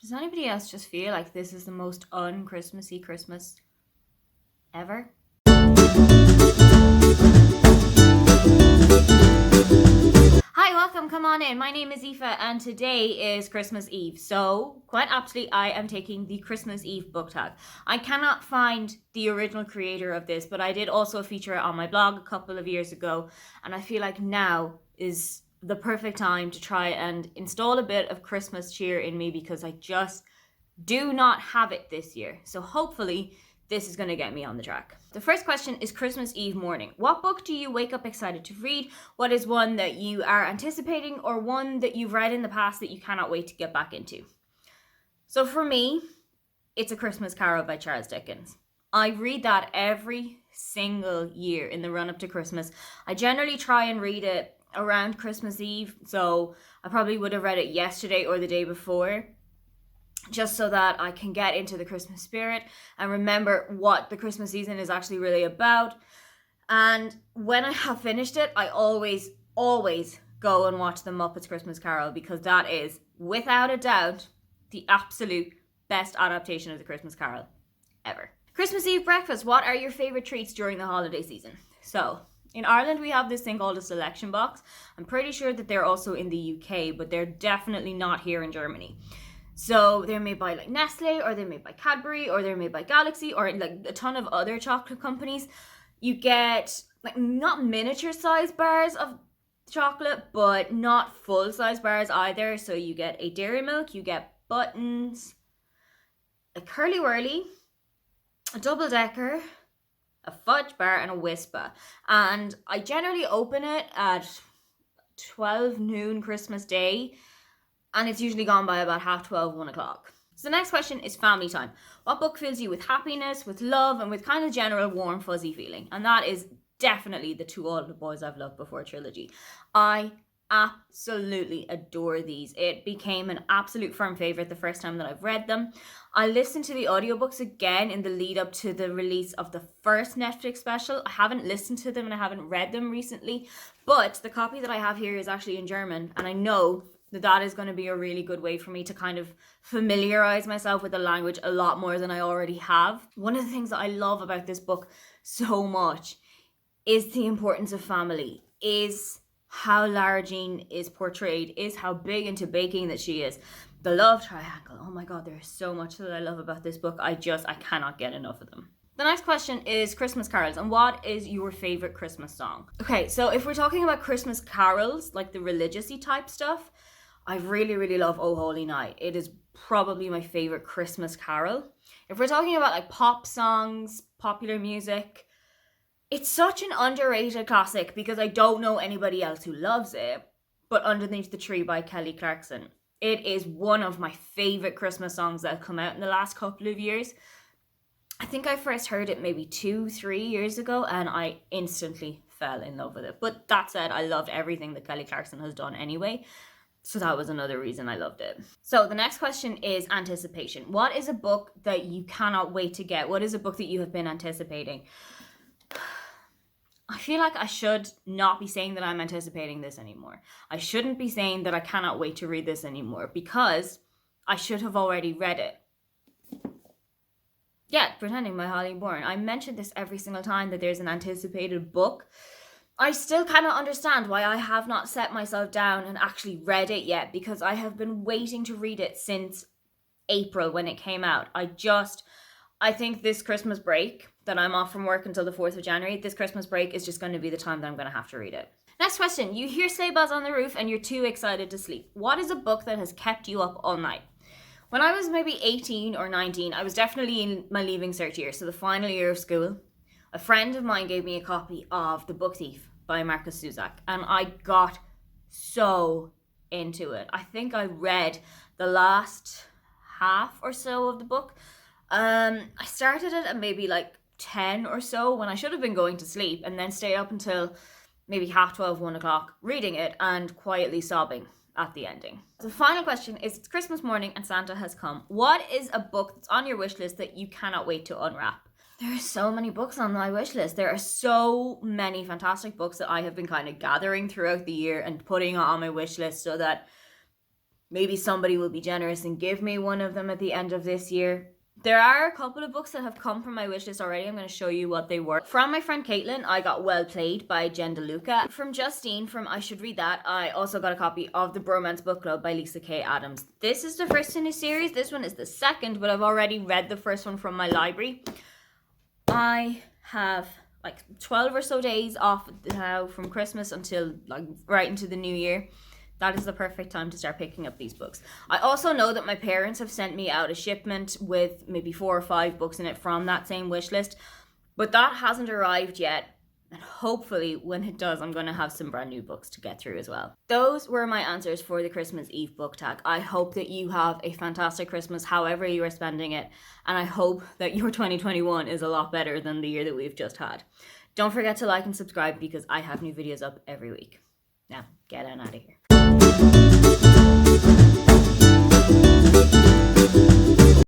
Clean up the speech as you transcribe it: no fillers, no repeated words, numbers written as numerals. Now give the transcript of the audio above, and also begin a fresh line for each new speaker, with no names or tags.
Does anybody else just feel like this is the most un-Christmassy Christmas ever? Hi, welcome, come on in. My name is Aoife and today is Christmas Eve. So, quite aptly, I am taking the Christmas Eve book tag. I cannot find the original creator of this, but I did also feature it on my blog a couple of years ago, and I feel like now is the perfect time to try and install a bit of Christmas cheer in me because I just do not have it this year. So hopefully this is going to get me on the track. The first question is Christmas Eve morning. What book do you wake up excited to read? What is one that you are anticipating or one that you've read in the past that you cannot wait to get back into? So for me, it's A Christmas Carol by Charles Dickens. I read that every single year in the run up to Christmas. I generally try and read it around Christmas Eve, so I probably would have read it yesterday or the day before, just so that I can get into the Christmas spirit and remember what the Christmas season is actually really about. And when I have finished it, I always go and watch The Muppets Christmas Carol, because that is, without a doubt, the absolute best adaptation of the Christmas Carol ever. Christmas Eve breakfast. What are your favorite treats during the holiday season? So, in Ireland, we have this thing called a selection box. I'm pretty sure that they're also in the UK, but they're definitely not here in Germany. So they're made by like Nestle, or they're made by Cadbury, or they're made by Galaxy, or like a ton of other chocolate companies. You get like not miniature size bars of chocolate, but not full size bars either. So you get a Dairy Milk, you get Buttons, a Curly Wurly, a Double Decker, a Fudge Bar, and a Wispa. And I generally open it at 12 noon Christmas Day, and it's usually gone by about 12:30, 1 o'clock. So the next question is family time. What book fills you with happiness, with love, and with kind of general warm, fuzzy feeling? And that is definitely the To All the Boys I've Loved Before trilogy. I absolutely adore these. It became an absolute firm favorite the first time that I've read them. I listened to the audiobooks again in the lead up to the release of the first Netflix special. I haven't listened to them and I haven't read them recently, but the copy that I have here is actually in German, and I know that is going to be a really good way for me to kind of familiarize myself with the language a lot more than I already have. One of the things that I love about this book so much is the importance of family, is how Lara Jean is portrayed, is how big into baking that she is. The love triangle, oh my god, there's so much that I love about this book. I cannot get enough of them. The next question is Christmas carols, and what is your favorite Christmas song? Okay, so if we're talking about Christmas carols, like the religious-y type stuff, I really love Oh Holy Night. It is probably my favorite Christmas carol. If we're talking about like pop songs, popular music, it's such an underrated classic because I don't know anybody else who loves it, but Underneath the Tree by Kelly Clarkson. It is one of my favorite Christmas songs that have come out in the last couple of years. I think I first heard it maybe 2-3 years ago and I instantly fell in love with it. But that said, I loved everything that Kelly Clarkson has done anyway. So that was another reason I loved it. So the next question is anticipation. What is a book that you cannot wait to get? What is a book that you have been anticipating? I feel like I should not be saying that I'm anticipating this anymore. I shouldn't be saying that I cannot wait to read this anymore, because I should have already read it. Yeah, Pretending by Holly Bourne. I mentioned this every single time that there's an anticipated book. I still cannot understand why I have not set myself down and actually read it yet, because I have been waiting to read it since April when it came out. I think this Christmas break that I'm off from work until the 4th of January, this Christmas break is just going to be the time that I'm going to have to read it. Next question. You hear sleigh bells on the roof and you're too excited to sleep. What is a book that has kept you up all night? When I was maybe 18 or 19, I was definitely in my leaving cert year, so the final year of school. A friend of mine gave me a copy of The Book Thief by Marcus Zusak, and I got so into it. I think I read the last half or so of the book. I started it at maybe like 10 or so when I should have been going to sleep, and then stayed up until maybe 12:30, 1 o'clock reading it and quietly sobbing at the ending. The final question is, it's Christmas morning and Santa has come. What is a book that's on your wish list that you cannot wait to unwrap? There are so many books on my wish list. There are so many fantastic books that I have been kind of gathering throughout the year and putting on my wish list so that maybe somebody will be generous and give me one of them at the end of this year. There are a couple of books that have come from my wishlist already. I'm going to show you what they were. From my friend Caitlin, I got Well Played by Jen DeLuca. From Justine, from I Should Read That, I also got a copy of The Bromance Book Club by Lisa K. Adams. This is the first in a series. This one is the second, but I've already read the first one from my library. I have like 12 or so days off now from Christmas until like right into the new year. That is the perfect time to start picking up these books. I also know that my parents have sent me out a shipment with maybe 4 or 5 books in it from that same wish list, but that hasn't arrived yet. And hopefully when it does, I'm going to have some brand new books to get through as well. Those were my answers for the Christmas Eve book tag. I hope that you have a fantastic Christmas, however you are spending it. And I hope that your 2021 is a lot better than the year that we've just had. Don't forget to like and subscribe because I have new videos up every week. Now, get on out of here.